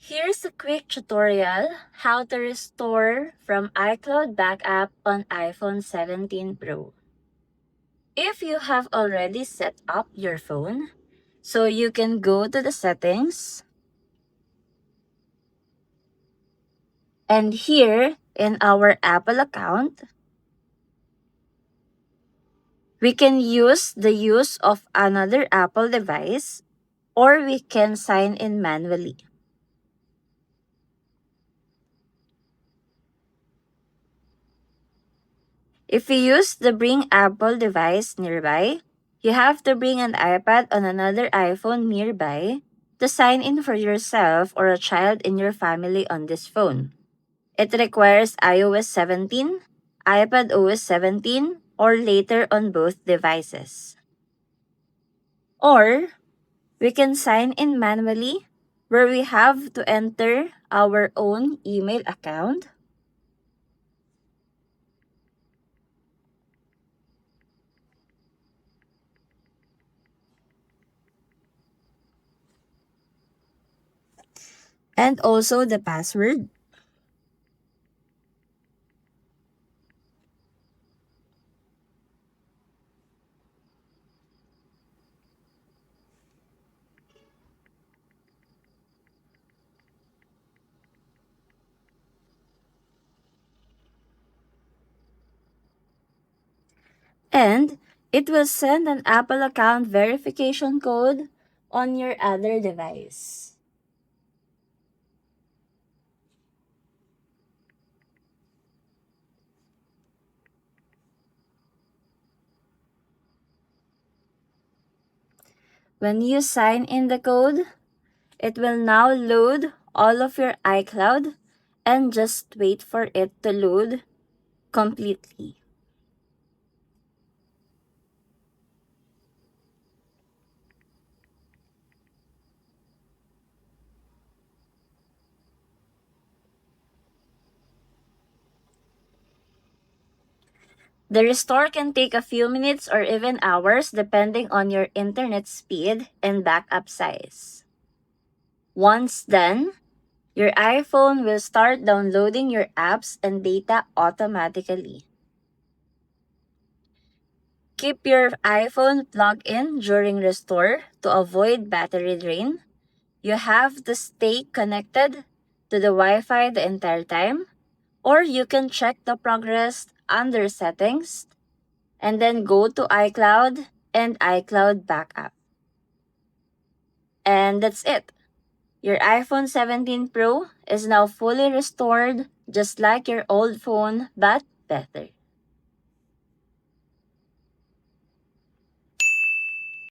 Here's a quick tutorial how to restore from iCloud backup on iPhone 17 Pro. If you have already set up your phone, so you can go to the settings, and here in our Apple account, we can use the use of another Apple device or we can sign in manually. If you use the Bring Apple device nearby, you have to bring an iPad on another iPhone nearby to sign in for yourself or a child in your family on this phone. It requires iOS 17, iPad OS 17, or later on both devices. Or we can sign in manually where we have to enter our own email account, and also the password. And it will send an Apple account verification code on your other device. When you sign in the code, it will now load all of your iCloud and just wait for it to load completely. The restore can take a few minutes or even hours depending on your internet speed and backup size. Once done, your iPhone will start downloading your apps and data automatically. Keep your iPhone plugged in during restore to avoid battery drain. You have to stay connected to the Wi-Fi the entire time, or you can check the progress under settings and then go to iCloud and iCloud backup. And that's it. Your iPhone 17 Pro is now fully restored just like your old phone but better.